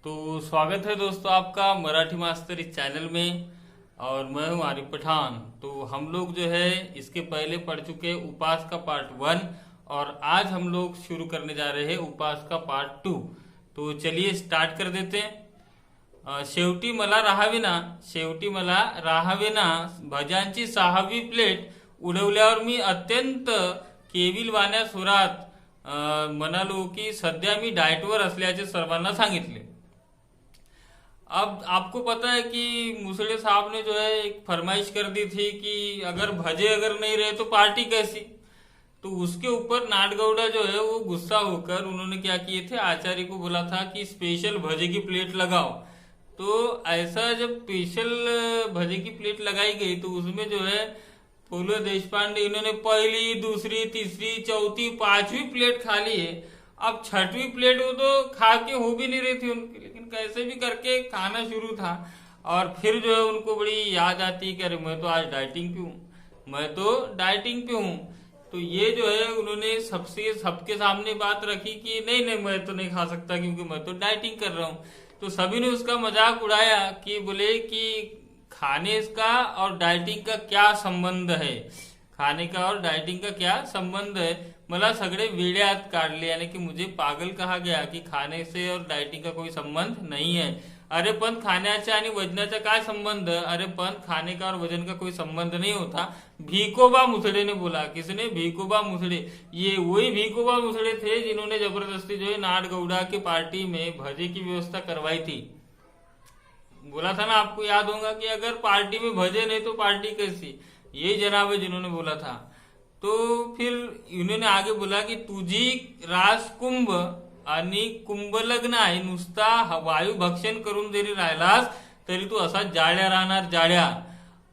तो स्वागत है दोस्तों आपका मराठी मास्टर इस चैनल में। और मैं हूँ आरिफ पठान। तो हम लोग जो है इसके पहले पढ़ चुके उपास का पार्ट 1 और आज हम लोग शुरू करने जा रहे हैं उपास का पार्ट 2। तो चलिए स्टार्ट कर देते हैं। शेवटी मला राहावेना भजांची 6वी प्लेट उडवल्यावर मी अत्यंत केविलवाण्या सुरात म्हणालो की सध्या मी डाएटवर असल्याचे सर्वांना सांगितले। अब आपको पता है कि मुसड़े साहब ने जो है एक फरमाइश कर दी थी कि अगर नहीं रहे तो पार्टी कैसी। तो उसके ऊपर नाडगौड़ा जो है वो गुस्सा होकर उन्होंने क्या किए थे, आचार्य को बोला था कि स्पेशल भजे की प्लेट लगाओ। तो ऐसा जब स्पेशल भजे की प्लेट लगाई गई तो उसमें जो है फूलो देशपांडे इन्होंने पहली, दूसरी, तीसरी, चौथी, 5वीं प्लेट खा ली है। अब 6वीं प्लेट वो तो खा के हो भी नहीं रही थी उनकी, लेकिन कैसे भी करके खाना शुरू था। और फिर जो है उनको बड़ी याद आती कि अरे मैं तो आज डाइटिंग पे हूँ। तो ये जो है उन्होंने सबके सामने बात रखी कि नहीं नहीं मैं तो नहीं खा सकता क्योंकि मैं तो डाइटिंग कर रहा हूँ। तो सभी ने उसका मजाक उड़ाया कि बोले कि खाने का और डाइटिंग का क्या संबंध है, खाने का और डाइटिंग का क्या संबंध है। मला सगळे वेड्यात काढले, यानी कि मुझे पागल कहा गया कि खाने से और डाइटिंग का कोई संबंध नहीं है। अरे पण खाण्याचा आणि वजनाचा काय संबंध? अरे पण खाने का और वजन का कोई संबंध नहीं होता। भीकोबा मुसड़े ने बोला। किसने? भीकोबा मुसड़े। ये वही भीकोबा मुसड़े थे जिन्होंने जबरदस्ती जो है नाडगौड़ा के पार्टी में भजे की व्यवस्था करवाई थी। बोला था ना, आपको याद होगा कि अगर पार्टी में भजे नहीं तो पार्टी कैसी। ये जनाब है जिन्होंने बोला था। तो फिर इन्होंने आगे बोला कि तुझी राजकुंभ आणि कुंभलग्न आहे, नुसता वायू भक्षण करून जरी राहिलास तरी तू असा जाड्या राहणार, जाड्या।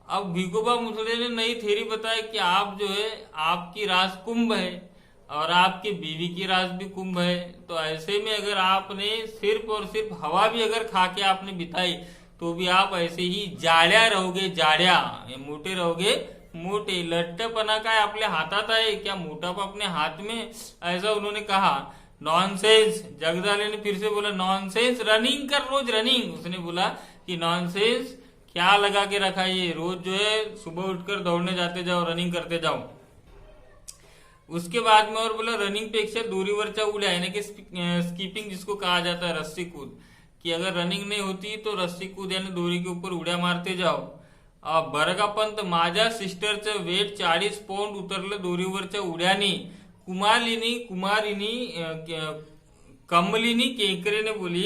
अब भिकोबा मुसड़े ने नई थ्योरी बताया कि आप जो है आपकी राज कुंभ है और आपकी बीवी की राज भी कुंभ है। तो ऐसे में अगर आपने सिर्फ और सिर्फ हवा भी अगर खा के आपने बिताई तो भी आप ऐसे ही जाड्या रहोगे, जाड्या, मोटे रहोगे, मोटे। लट्टपना काय आपल्या हातात आहे क्या? मोटापा अपने हाथ में, ऐसा उन्होंने कहा। नॉनसेंस, जगदाले ने फिर से बोला नॉनसेंस, रनिंग कर रोज रनिंग। उसने बोला कि नॉनसेंस क्या लगा के रखा, ये रोज जो है सुबह उठकर दौड़ने जाते जाओ, रनिंग करते जाओ। उसके बाद में और बोला रनिंग पेक्षा दोरीवरच्या उड्या, यानी कि स्कीपिंग जिसको कहा जाता है, रस्सी कूद, कि अगर रनिंग नहीं होती तो रस्सी कूद यानी दोरी के ऊपर उड्या मारते जाओ। बरगा पंत, माझ्या सिस्टरचं वेट 40 पाउंड उतरलं दोरीवरच्या उड्यानी। कमलिनी केकरे ने बोली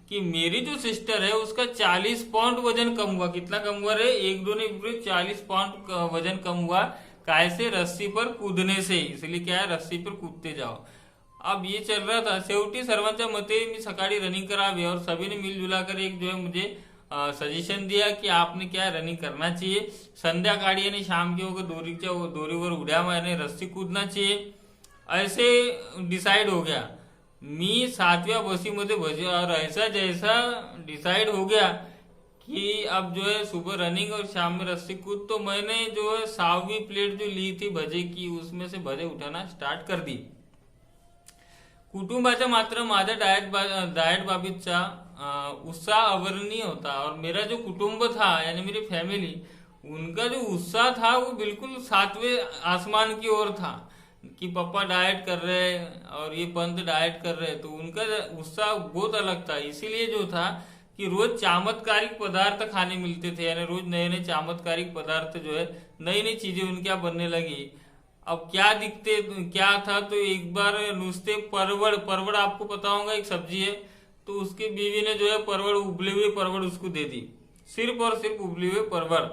कि मेरी जो सिस्टर है उसका 40 पाउंड वजन कम हुआ। कितना कम हुआ रे? 1-2 ने 40 पाउंड वजन कम हुआ। कैसे? रस्सी पर कूदने से। इसलिए क्या है, रस्सी पर कूदते जाओ। अब ये चल रहा था। शेवटी सर्वांच्या मते मी सकाळी रनिंग करावी और सभी ने मिलजुला कर एक जो है मुझे सजेशन दिया कि आपने क्या रनिंग करना चाहिए। संध्याकाळी यानी शाम के वक्त दोरीवर उड्या मारने, रस्सी कूदना चाहिए। ऐसे डिसाइड हो गया। मी 7व्या बसीमध्ये भजे, और ऐसा जैसा डिसाइड हो गया कि अब जो है सुबह रनिंग और शाम में रस्सी कूद, तो मैंने जो है 6वीं प्लेट जो ली थी भजे की उसमें से भजे उठाना स्टार्ट कर दी। कुटुंबाचा मात्र माझ्या डाएट बाबतचा उत्साह अवर्णनीय होता। और मेरा जो कुटुंब था यानी मेरी फैमिली, उनका जो उत्साह था वो बिल्कुल 7वें आसमान की ओर था कि पापा डाइट कर रहे हैं और ये पंत डाइट कर रहे हैं। तो उनका उत्साह बहुत अलग था। इसीलिए जो था कि रोज चमत्कारिक पदार्थ खाने मिलते थे, यानी रोज नए नए चमत्कारिक पदार्थ जो है, नई नई चीजें उनके यहाँ बनने लगी। अब क्या था, तो एक बार नुस्ते परवड़ आपको पता होगा एक सब्जी है, तो उसकी बीवी ने जो है उबले हुए परवड़ उसको दे दी, सिर्फ और सिर्फ उबले हुए परवड़।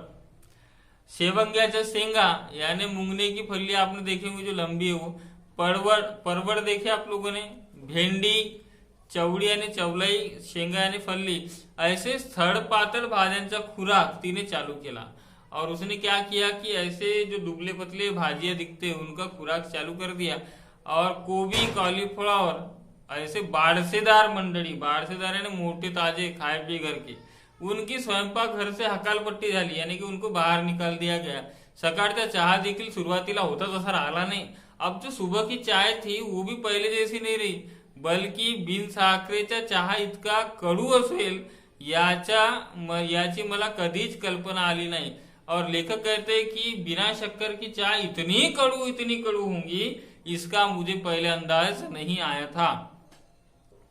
शेवंग्याच्या शेंगा यानी मूंगने की फली आपने देखे होंगे जो लंबी है वो। परवड़ देखे आप लोगों ने। भेंडी, चवडी यानी चवलाई, शेंगा यानी फल्ली, ऐसे स्थळ पातळ भाज्यांचा खुराक तिने चालू केला। और उसने क्या किया कि ऐसे जो दुबले पतले भाजियां दिखते हैं उनका खुराक चालू कर दिया। और गोभी, कॉलीफ्लावर, ऐसे बारसेदार मंडळी, बारसेदार यानी मोठे ताजे खाए पिए घर के, उनकी स्वयंपाक घर से हकालपट्टी झाली, यानी कि उनको बाहर निकाल दिया गया। सकाळचा चहा देखील सुरुवातीला होता तसा राहिला नाही। अब जो सुबह की चाय थी वो भी पहले जैसी नहीं रही। बल्कि बिनसाखरेचा चहा इतका कडू असेल याची मला कधीच कल्पना आली नहीं। और लेखक कहते हैं कि बिना शक्कर की चाय इतनी कड़ू होंगी, इसका मुझे पहले अंदाज नहीं आया था।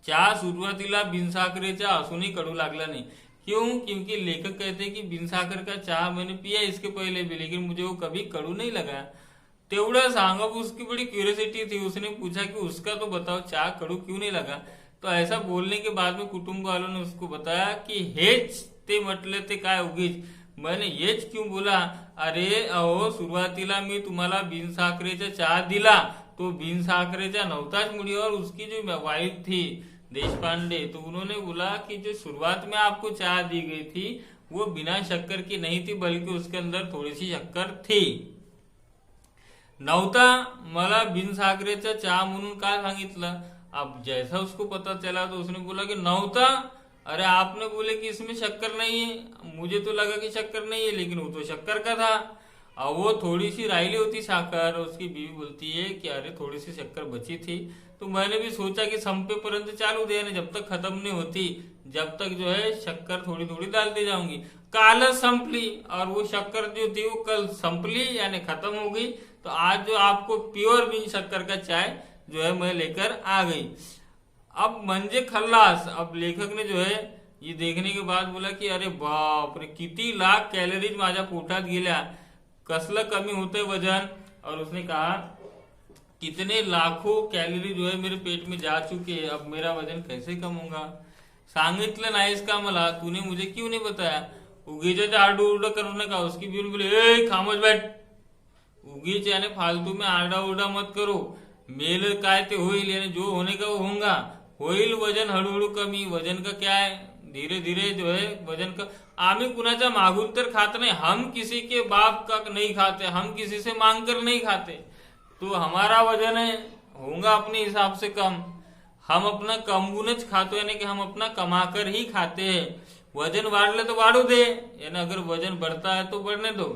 चहा सुरुवातीला बिनसाखरेचा असूनही कडू लागला नहीं। क्यों? क्योंकि लेखक कहते हैं कि बिनसाखर का चाय मैंने पिया इसके पहले भी, लेकिन मुझे वो कभी कडू नहीं लगा। तेवढं सांग। अब उसकी बड़ी क्यूरियोसिटी थी, उसने पूछा कि उसका तो बताओ चाय कडू क्यों नहीं लगा। तो ऐसा बोलने के बाद में कुटुंब वालों ने उसको बताया कि हेच ते म्हटलं ते काय उगीच। मैंने हेच क्यों बोला? अरे अहो, सुरुवातीला मी तुम्हाला बिनसाखरेचा चहा दिला तो बिनसाखरेचा नव्हताच मुड़ी, और उसकी जो वाइफ थी देशपांडे, तो उन्होंने बोला कि जो शुरुआत में आपको चाय दी गई थी वो बिना शक्कर की नहीं थी, बल्कि उसके अंदर थोड़ी सी शक्कर थी। नव्हता मला बिनसाखरेचा चहा म्हणून काय सांगितलं। अब जैसा उसको पता चला तो उसने बोला कि नव्हता। अरे आपने बोले कि इसमें शक्कर नहीं है, मुझे तो लगा कि शक्कर नहीं है, लेकिन वो तो शक्कर का था। अब वो थोड़ी सी रायली होती साखर। उसकी बीवी बोलती है कि अरे थोड़ी सी शक्कर बची थी, तो मैंने भी सोचा कि संपेपर्यंत चालू दे, जब तक खत्म नहीं होती जब तक जो है शक्कर थोड़ी थोड़ी डालती जाऊंगी। काल संपली, और वो शक्कर जो थी वो कल संपली यानी खत्म हो गई। तो आज जो आपको प्योर बिन शक्कर का चाय जो है मैं लेकर आ गई। अब म्हणजे खल्लास। अब लेखक ने जो है ये देखने के बाद बोला कि अरे बाप रे, किती लाख कॅलरीज माझ्या पोटात गेल्या, कसलं कमी होतंय वजन। और उसने कहा कितने लाखों कैलोरी जो है मेरे पेट में जा चुके हैं, अब मेरा वजन कैसे कम होगा। सांगितलं नाहीस का मला, तूने मुझे क्यों नहीं बताया। उगीच आरडा करू नका। उसकी बीवी बोले ए खामोश बैठ, उगीच यानी फालतू में आरडा उरडा मत करो, मेल काय ते होईल, यानी जो होने का वो होगा। होईल वजन हळूहळू कमी। वजन का क्या है, धीरे धीरे जो है वजन का। आम्ही कुणाच्या मागून तर खात नहीं, हम किसी के बाप का नहीं खाते, हम किसी से मांग कर नहीं खाते। तो हमारा वजन है होगा अपने हिसाब से कम, हम अपना कमवूनच खातो, यानी कि हम अपना कमाकर ही खाते हैं। वजन वाढलं तो वाढू दे, यानी अगर वजन बढ़ता है तो बढ़ने दो।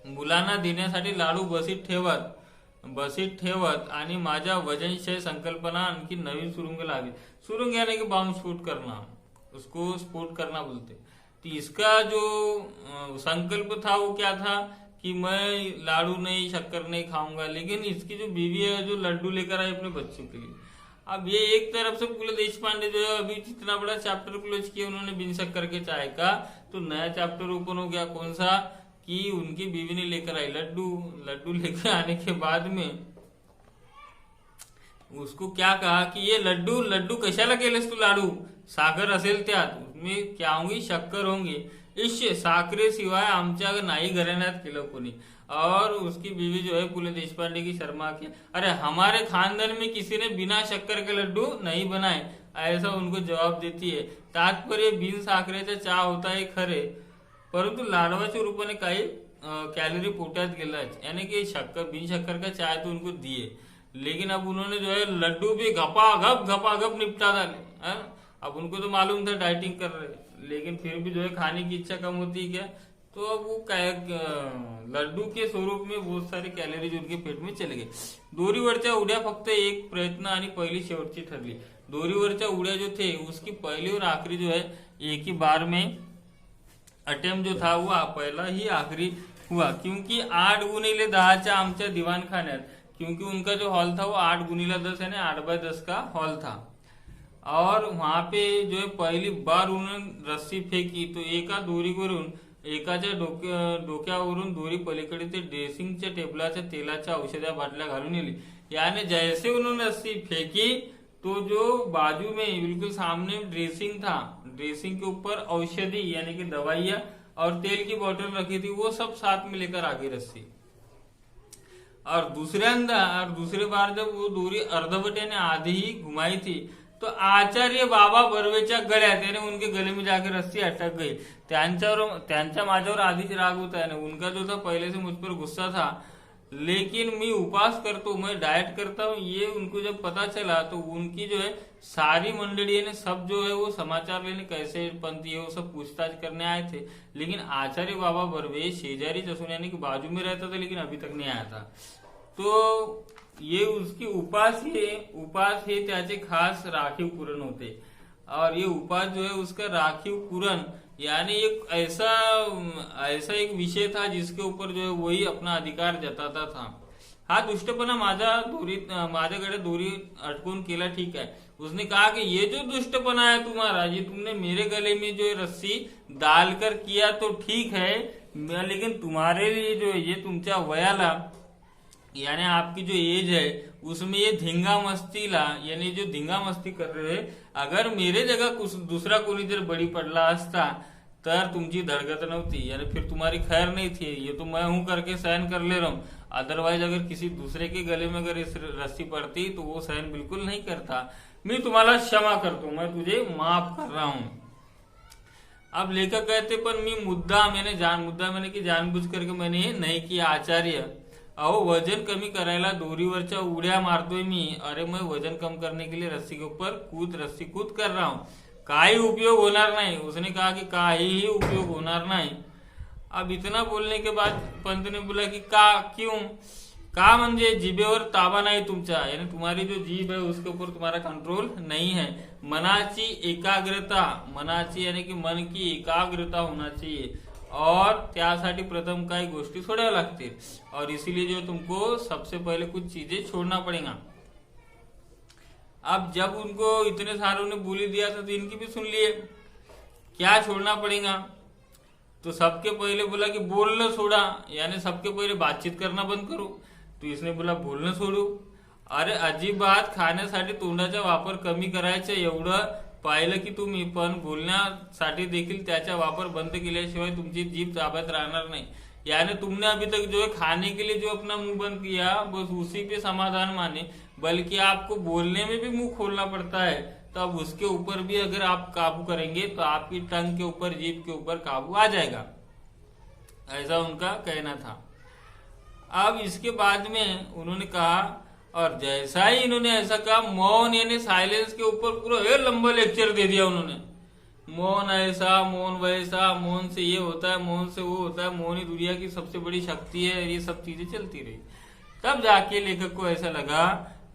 मुलांना देण्यासाठी लाडू बसीत ठेवत आणि माझ्या वजनक्षय संकल्पना आणखी नवीन सुरुंग लावी। सुरुंग यानी कि बॉम्ब स्फोट करना, उसको स्फोट करना बोलते। तो इसका जो संकल्प था वो क्या था कि मैं लाडू नहीं शक्कर नहीं खाऊंगा, लेकिन इसकी जो बीवी है जो लड्डू लेकर आई अपने बच्चों के लिए। अब ये एक तरफ से पुल देशपांडे जो है अभी इतना बड़ा चैप्टर क्लोज किया उन्होंने बिन शक्कर के चाय का, तो नया चैप्टर ओपन हो गया। कौन सा? कि उनकी बीवी ने लेकर आई लड्डू लेकर आने के बाद में उसको क्या कहा कि ये लड्डू कशाला केलेस तू लाडू, साखर असेल त्यात, उसमें क्या होंगी, शक्कर होंगे, इस साखरे सिवाय आमच्या नाही घराण्यात केलं कोणी। और उसकी बीवी जो है पुले देशपांडे की शर्मा की, अरे हमारे खानदान में किसी ने बिना शक्कर के लड्डू नहीं बनाए, ऐसा उनको जवाब देती है। तात्पर्य बिन साखरेचा चहा होता है खरे, परंतु लाडवाच्या रूपाने काही कैलोरी पोटात गेलाच, यानी कि बिन शक्कर का चाय तो उनको दिए, लेकिन अब उन्होंने जो है लड्डू भी घपाघप निपटा डाले। अब उनको तो मालूम था डाइटिंग कर रहे, लेकिन फिर भी जो है खाने की इच्छा कम होती है क्या, तो अब वो लड्डू के स्वरूप में बहुत सारे कॅलरीज उनके पेट में चले गए। दोरीवरच्या उड्या फक्त एक प्रयत्न आणि पहिली शेवटची ठरली। दोरीवरच्या उड्या जो थे उसकी पहली और आखिरी जो है एक ही बार में अटेम्प्ट जो था वो पहला ही आखिरी हुआ, क्योंकि 8x10 आमच्या दिवाणखान्यात, क्योंकि उनका जो हॉल था वो 8x10 यानी 8x10 का हॉल था। और वहां पे जो है पहली बार उन्होंने रस्सी फेकी तो एका दोरीवरून एकाच्या डोक्यावरून दोरी पलीकडे ते ड्रेसिंगच्या टेबलाच्या तेलाच्या औषधा बाटल्या घालून नेली। यानी जैसे उन्होंने रस्सी फेंकी तो जो बाजू में बिल्कुल सामने ड्रेसिंग था, ड्रेसिंग के ऊपर औषधि यानी कि दवाइयां और तेल की बोतल रखी थी, वो सब साथ में लेकर आगे रस्सी। और दूसरे बार जब वो दोरी अर्धवट यानी आधी ही घुमाई थी तो आचार्य बाबा बर्वेच्या गळ्यात यानी उनके गले में जाकर रस्सी अटक गई। त्यांच्या माझ्यावर आधीच राग होता है, उनका जो था पहले से मुझ पर गुस्सा था, लेकिन मैं उपवास करता हूँ, मैं डाइट करता हूँ, ये उनको जब पता चला तो उनकी जो है सारी मंडली ने सब जो है वो समाचार लेने कैसे पंथी है वो सब पूछताछ करने आए थे। लेकिन आचार्य बाबा बर्वे शेजारी असून यानी कि बाजू में रहता था, लेकिन अभी तक नहीं आया था। तो ये उसकी उपास हे त्याचे खास राखीव कुरण होते. और ये उपास जो है उसका राखीव कुरण यानी एक ऐसा ऐसा एक विषय था जिसके ऊपर जो है वही अपना अधिकार जताता था. हा दुष्टपणा माझ्याकडे दोरी अटकून केला, ठीक है. उसने कहा कि ये जो दुष्टपना है तुम्हारा, ये तुमने मेरे गले में जो रस्सी डालकर किया तो ठीक है, लेकिन तुम्हारे लिए जो है ये तुमच्या वयाला यानी आपकी जो एज है उसमें ये धिंगा मस्तीला यानी जो धिंगा मस्ती कर रहे, अगर मेरे जगह कुछ दूसरा कोणी जर बळी पडला असता तर तुमची धडगत नव्हती, यानी फिर तुम्हारी खैर नहीं थी. ये तो मैं हूं करके सहन कर ले रहा हूं. अदरवाइज अगर किसी दूसरे के गले में अगर इस रस्सी पड़ती तो वो सहन बिल्कुल नहीं करता. मैं तुम्हाला क्षमा करतो, मैं तुझे माफ कर रहा हूं. अब लेखक कहते पण मी मुद्दा मैंने की जानबूझ करके मैंने हे नहीं किया आचार्य. अहो वजन कमी करायला दोरीवरच्या उड्या मारतोय मी. अरे मैं वजन कम करने के लिए रस्सी के ऊपर रस्सी कूद कर रहा हूं. काही उपयोग होणार नाही. उसने कहा कि काहीही उपयोग होणार नाही. अब इतना बोलने के बाद पंत ने बोला कि क्यों? का म्हणजे जिभेवर ताबा नाही तुमच्या, यानी तुम्हारी जो जीभ है उसके ऊपर तुम्हारा कंट्रोल नहीं है. मनाची एकाग्रता, मनाची यानी कि मन की एकाग्रता होना चाहिए और त्यासाठी प्रथम काही गोष्टी छोड़ाव्या लागतील. और इसीलिए जो तुमको सबसे पहले कुछ चीजें छोड़ना पड़ेगा. अब जब उनको इतने सारों ने बोली दिया था तो इनकी भी सुन लिए. क्या छोड़ना पड़ेगा? तो सबके पहले बोला कि बोलना छोड़ा, यानी सबके पहले बातचीत करना बंद करो. तो इसने बोला बोलणं सोडू. अरे अजिबात खाण्यासाठी तोंडाचा वापर कमी करायचा एवढं पाहिलं की तुम्ही, पण बोलण्यासाठी देखील त्याचा वापर बंद केल्याशिवाय तुमची जीभ ताब्यात राहणार नाही. यानी तुमने अभी तक जो है खाने के लिए जो अपना मुंह बंद किया बस उसी पे समाधान माने, बल्कि आपको बोलने में भी मुंह खोलना पड़ता है. तो अब उसके ऊपर भी अगर आप काबू करेंगे तो आपकी टंग के ऊपर, जीभ के ऊपर काबू आ जाएगा. ऐसा उनका कहना था. अब इसके बाद में उन्होंने कहा, और जैसा ही इन्होंने ऐसा कहा, मौन यानी साइलेंस के ऊपर पूरा ये लंबा लेक्चर दे दिया उन्होंने. मौन ऐसा, मौन वैसा, मौन से ये होता है, मौन से वो होता है, मौन ही दुनिया की सबसे बड़ी शक्ति है. ये सब चीजें चलती रही. तब जाके लेखक को ऐसा लगा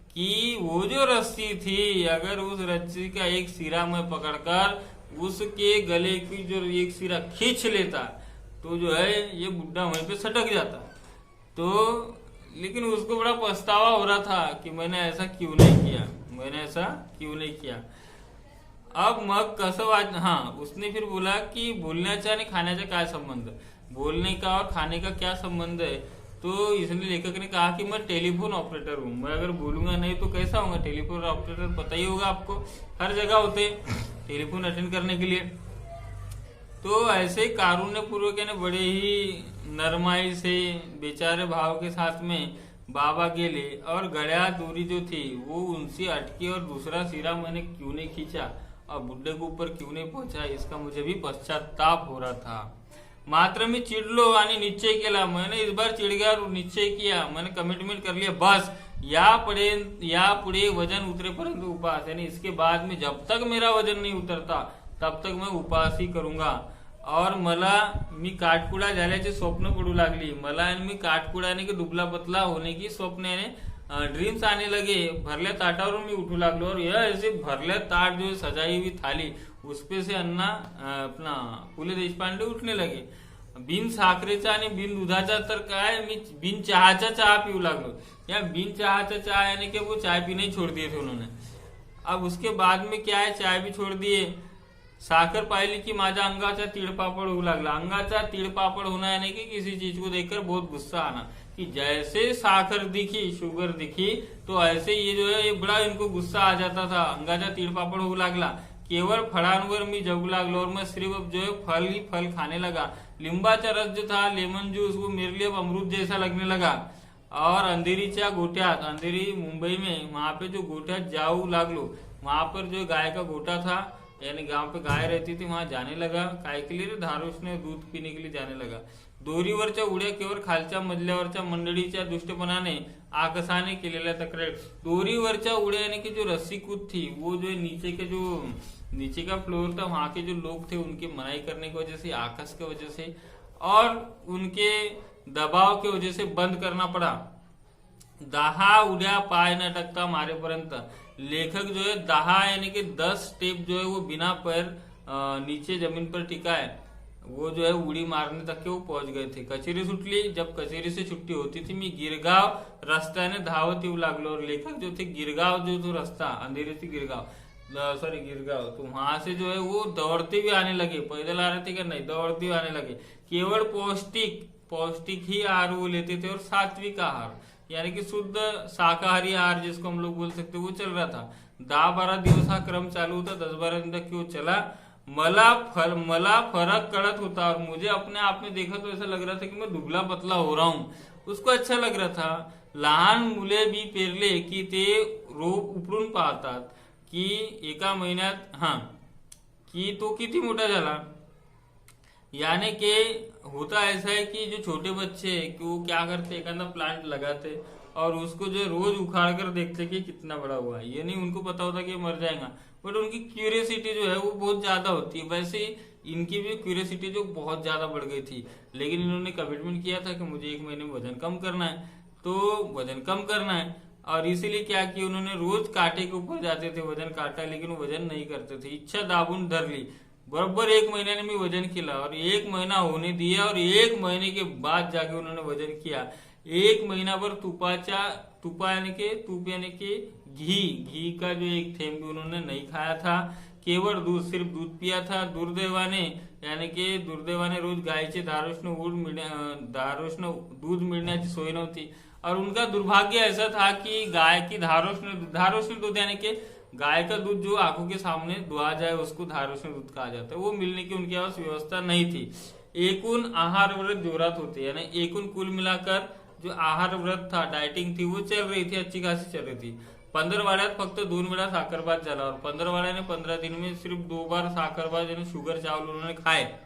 कि वो जो रस्सी थी, अगर उस रस्सी का एक सिरा में पकड़कर उसके गले की जो एक सिरा खींच लेता तो जो है ये बुड्ढा वहीं पे सटक जाता. तो लेकिन उसको बड़ा पछतावा हो रहा था कि मैंने ऐसा क्यों नहीं किया. अब मग कसं उसने फिर बोला कि बोलण्याचा आणि खाण्याचा काय संबंध, बोलने का और खाने का क्या संबंध है. तो इसलिए लेखक ने कहा कि मैं टेलीफोन ऑपरेटर हूँ, मैं अगर बोलूंगा नहीं तो कैसा होगा. टेलीफोन ऑपरेटर पता ही होगा आपको, हर जगह होते टेलीफोन अटेंड करने के लिए. तो ऐसे कारुण्य पूर्वक यानी बड़े ही नरमाई से बेचारे भाव के साथ में बाबा गेले और गड़िया दूरी जो थी वो उनसे अटकी और दूसरा सिरा मैंने क्यों नहीं खींचा और बुड्ढे के ऊपर क्यों नहीं पहुंचा, इसका मुझे भी पश्चाताप हो रहा था. मात्र मी चिडलो आणि निश्चय केला. मैंने इस बार चिड़ गया और निश्चय किया, मैंने कमिटमेंट कर लिया, बस या पुढे वजन उतरेपर्यंत उपवास. यानी इसके बाद में जब तक मेरा वजन नहीं उतरता तब तक मैं उपवास ही करूंगा. और मी काटकुडा झाल्याचे स्वप्न पडू लागली. मी काटकुडा यानी की दुबला पतला होने की स्वप्न यानी ड्रीम्स आने लगे. भरल्या ताटावरून मी उठू लागलो और यह ऐसे भरल्या ताट जो सजाई हुई थाली उसपे से अन्ना अपना पुले देशपांडे उठने लगे. बिन साखरेचा आणि बिन दुधाचा तर काय, मी बिन चहाचा चहा पिऊ लागलो. या बिन चहाचा चहा यानी कि वो चाय पीने ही छोड़ दिए थे उन्होंने. अब उसके बाद में क्या है, चाय भी छोड़ दिए. साखर पाहिली की माझ्या अंगाचा तीळपापड होऊ लागला. अंगाचा तीळपापड होना यानी कि किसी चीज को देखकर बहुत गुस्सा आना, कि जैसे साखर दिखी, शुगर दिखी तो ऐसे ये जो है ये बड़ा इनको गुस्सा आ जाता था. अंगाचा तीळपापड होऊ लागला. केवळ फळांवर मी जगू लागलो और मैं सिर्फ जो है फल ही फल खाने लगा. लिंबाचा रस जो था, लेमन जूस, वो मेरे लिए अमृत जैसा लगने लगा. और अंधेरीच्या गोठ्यात, अंधेरी मुंबई में, वहां पे जो गोठ्यात जाऊ लागलो, वहां पर जो गाय का गोठा था यानी गांव पे गाय रहती थी, वहां जाने लगा. काय के लिए, धारोशने दूध पीने के लिए जाने लगा. दोरीवरच्या उड्या केवळ खालच्या मजल्यावरच्या मंडळीच्या दुष्टपणाने आकसाने केलेल्या तक्रारी. दोरीवरच्या उड्या यानी कि जो रस्सी कूद थी वो जो नीचे का फ्लोर था, वहां के जो लोग थे उनके मनाई करने की वजह से, आकस की वजह से और उनके दबाव की वजह से बंद करना पड़ा. 10 उड्या पाय न टकता मारेपर्यंत लेखक जो है 10 यानी कि 10 स्टेप जो है वो बिना पैर नीचे जमीन पर टिका है, वो जो है उडी मारने तक के वो पहुंच गए थे. कचेरी सुटली. जब कचेरी से छुट्टी होती थी मी गिरगाव रस्त्याने धावत येऊ लागलो. और लेखक जो थे गिरगाव जो रस्ता अंधेरी से गिरगाव तो वहां से जो है वो दौड़ते हुए आने लगे. पैदल आ रहे थे क्या? नहीं, दौड़ते हुए आने लगे. केवल पौष्टिक ही आहार वो लेते थे और सात्विक आहार यानी कि शुद्ध शाकाहारी आहार जिसको हम लोग बोल सकते वो चल रहा था. 10-12 दिवस हा क्रम चालू होता. 10-12 दिन तक वो चला. मला फरक कळत होता और मुझे अपने आप में देखा तो ऐसा लग रहा था कि मैं दुबला पतला हो रहा हूँ. उसको अच्छा लग रहा था. लहान मुले बी पेरले की ते रोप उपडून पाहतात की एका महिन्यात की तो किती मोठा झाला. यानी कि होता ऐसा है कि जो छोटे बच्चे हैं कि वो क्या करते, एक अंदर प्लांट लगाते और उसको जो रोज उखाड़ कर देखते कि कितना बड़ा हुआ है. ये नहीं उनको पता होता कि मर जाएगा, बट उनकी क्यूरियोसिटी जो है वो बहुत ज्यादा होती है. वैसे इनकी भी क्यूरियोसिटी जो बहुत ज्यादा बढ़ गई थी. लेकिन इन्होंने कमिटमेंट किया था कि मुझे 1 महीने में वजन कम करना है, तो वजन कम करना है. और इसीलिए क्या किया उन्होंने, रोज कांटे के ऊपर जाते थे, वजन काटा, लेकिन वजन नहीं करते थे. इच्छा दाबून धर ली. बराबर 1 महीने में वजन किया और 1 महीना होने दिया और 1 महीने के बाद जाके उन्होंने वजन किया. 1 महीना भर तुप यानी कि घी का जो एक थेंब भी उन्होंने नहीं खाया था. केवळ दूध, सिर्फ दूध पिया था. दुर्दैवाने रोज गायचे धारोष्ण दूध मिळण्याची सोय नव्हती. और उनका दुर्भाग्य ऐसा था कि गाय की धारोष्ण दूध यानी कि गाय का दूध जो आंखों के सामने दुहा जाए उसको धारोष्ण दूध कहा जाता है, वो मिलने की उनके पास व्यवस्था नहीं थी. एकूण आहार व्रत जोरात होते, यानी एकूण कुल मिलाकर जो आहार व्रत था, डाइटिंग थी, वो चल रही थी, अच्छी खासी चल रही थी. 15 वाड्यात फक्त 2 वेळा साखरभात झाला और 15 वाड्याने 15 दिन में सिर्फ 2 बार साखरभात यानी शुगर चावल उन्होंने खाए.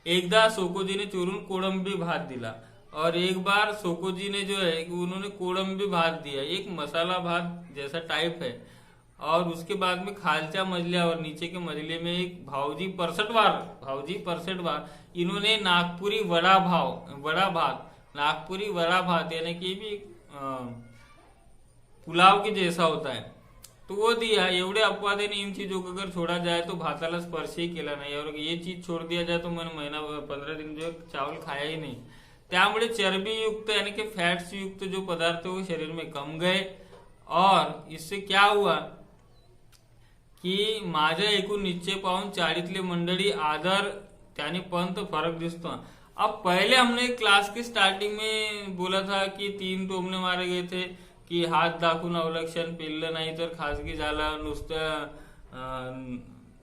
एकदा सोकोजीने चोरून कोळंबी भात दिला और एक बार सोकोजी ने जो है उन्होंने कोळंबी भात दिया, एक मसाला भात जैसा टाइप है. और उसके बाद में खालच्या मजल्या और नीचे के मजले में एक भावजी परसटवार इन्होंने नागपुरी वड़ा भात यानी कि भी पुलाव के जैसा होता है तो वो दिया. एवढे अपवादे ने इन चीजों को अगर छोड़ा जाए तो भाताला स्पर्श ही केला नाही और ये चीज छोड़ दिया जाए तो मैंने 15 दिन जो चावल खाया ही नहीं. त्यामुळे चर्बी युक्त यानी कि फैट्स युक्त जो पदार्थ वो शरीर में कम गए और इससे क्या हुआ की माझ्या एकूण निश्चय पाहून चाळीतली मंडळी आदर त्याने पंत फरक दिसतो. अब पहले हमने क्लास की स्टार्टिंग में बोला था कि 3 टोमणे मारे गए थे कि हात दाखवून अवलक्षण, पिल्लं नाही तर खासगी झाला,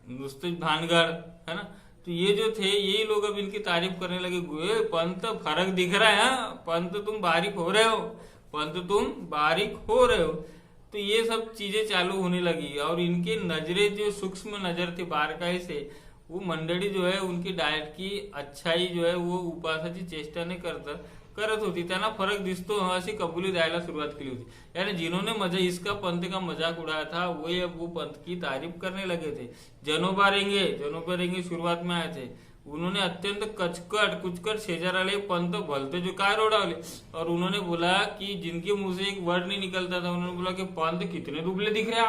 नुसतं भानगड है ना. तो ये जो थे यही लोग अब इनकी तारीफ करने लगे. पंत फर्क दिख रहा है, पंत तुम बारीक हो रहे हो. तो ये सब चीजें चालू होने लगी और इनकी नजरें जो सूक्ष्म नजर थी बारकाई से, वो मंडळी जो है उनकी डाएट की अच्छाई जो है वो उपासाची चेष्टा ने करत होती. त्यांना फरक दिसतो अशी कबुली द्यायला सुरुवात केली होती. यानी जिन्होंने इसका पंत का मजाक उड़ाया था वो पंत की तारीफ करने लगे थे. जनोबा रेंगे शुरुआत में आए थे. उन्होंने अत्यंत कुचकट शेजाराले पंत भलते जो काय रोडावले और उन्होंने बोला कि जिनके मुंह से एक वर्ड नहीं निकलता था, उन्होंने बोला कि पंत कितने दुबले दिख रहे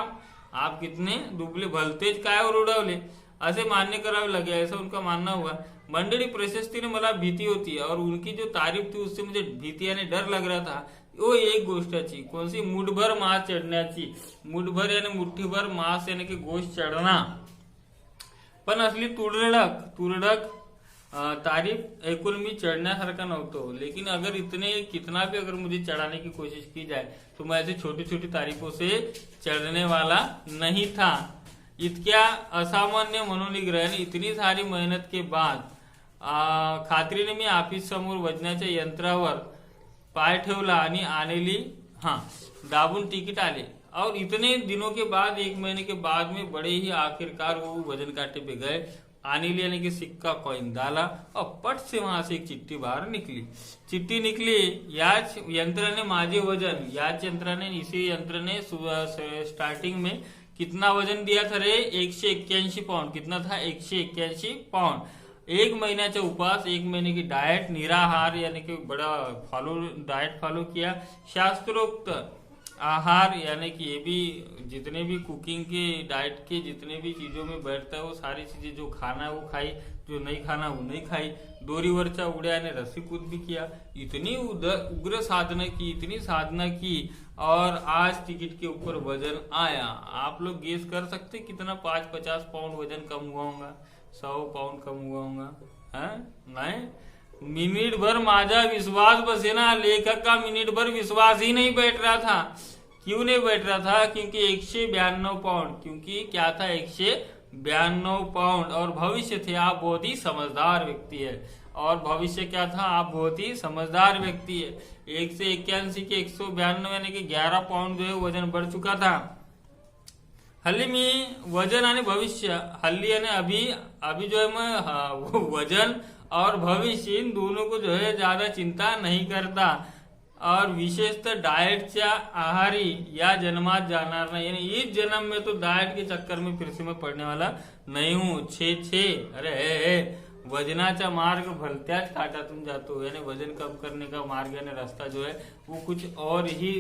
आप कितने दुबले, भलतेच काय रोडावले असे मान्य करावे लगे, ऐसा उनका मानना हुआ. मंडळी प्रशस्तीने मला भीती होती और उनकी जो तारीफ थी उससे मुझे भीती यानी डर लग रहा था. वो एक गोष्टाची, कौन सी, मुठभर मांस चढण्याची. मुठभर यानी मुठ्ठीभर मांस यानी कि गोश्त चढ़ना. पण असली तुरडक तारीफ एकूण मी चढ़ण्यासारखा नव्हतो. लेकिन अगर कितना भी अगर मुझे चढ़ाने की कोशिश की जाए तो मैं ऐसे छोटी छोटी तारीफों से चढ़ने वाला नहीं था. इतक्या असामान्य मनोनिग्रहाने इतनी सारी मेहनत के बाद खात्रीने मी ऑफिस समोर वजनाच्या यंत्रावर पाय ठेवला आणि आनेली दाबून तिकीट आले. और इतने दिनों के बाद 1 महीने के बाद में बड़े ही आखिरकार वो वजन काटे पे गए. आनेली यानी कि सिक्का कॉइन डाला और पट से वहां से एक चिट्ठी बाहर निकली. याच यंत्राने माझे वजन, इसी यंत्र ने स्टार्टिंग में कितना वजन दिया था रे, 181 पाउंड. कितना था? 181 पाउंड. 1 महीन्याचा उपवास, 1 महीने की डाइट, निराहार यानी कि बड़ा डाइट फॉलो किया, शास्त्रोक्त आहार यानी कि ये भी जितने भी कुकिंग के डाइट के जितने भी चीजों में बैठता है वो सारी चीजें जो खाना है वो खाई, जो नहीं खाना वो नहीं खाई। दोरीवरच्या उड्या ने रस्सीकूद भी किया। इतनी उग्र साधना की, इतनी साधना की और आज टिकट के ऊपर वजन आया। आप लोग गेस कर सकते कितना? 50 पाउंड वजन कम हुआ होगा, 100 पाउंड कम हुआ होगा, है नहीं? मिनिट भर माझा विश्वास बसेना, लेखक का मिनिट भर विश्वास ही नहीं बैठ रहा था। क्यों नहीं बैठ रहा था? क्योंकि 192 पाउंड, क्योंकि क्या था 192 पाउंड। और भविष्य थे आप बहुत ही समझदार व्यक्ति है, और भविष्य क्या था? आप बहुत ही समझदार व्यक्ति है। 1 से 81 के 192 यानी कि 11 पाउंड जो है वजन बढ़ चुका था। हल्ली मी वजन आणि भविष्य, हल्ली यानी अभी जो है मैं वजन और भविष्य इन दोनों को जो है ज्यादा चिंता नहीं करता, और विशेषतः डाएटच्या आहारी या जन्मात जाणार नहीं, यानी इस जन्म में तो डाइट के चक्कर में फिर से मैं पड़ने वाला नहीं हूँ। 6 अरे वजनाचा मार्ग भलत्याच काटातून जातो, यानी वजन कम करने का मार्ग यानी रास्ता जो है वो कुछ और ही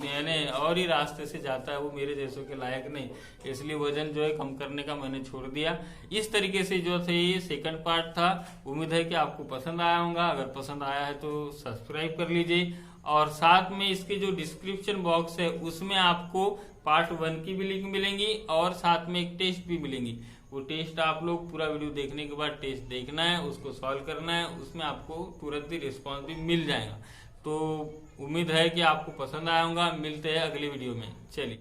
यानी और ही रास्ते से जाता है, वो मेरे जैसों के लायक नहीं। इसलिए वजन जो है कम करने का मैंने छोड़ दिया। इस तरीके से जो थे ये सेकंड पार्ट था। उम्मीद है कि आपको पसंद आया होगा। अगर पसंद आया है तो सब्सक्राइब कर लीजिए, और साथ में इसके जो डिस्क्रिप्शन बॉक्स है उसमें आपको पार्ट 1 की भी लिंक मिलेंगी, और साथ में एक टेस्ट भी मिलेंगी। वो टेस्ट आप लोग पूरा वीडियो देखने के बाद टेस्ट देखना है, उसको सॉल्व करना है, उसमें आपको तुरंत ही रिस्पॉन्स भी मिल जाएगा। तो उम्मीद है कि आपको पसंद आया होगा। मिलते हैं अगली वीडियो में। चलिए।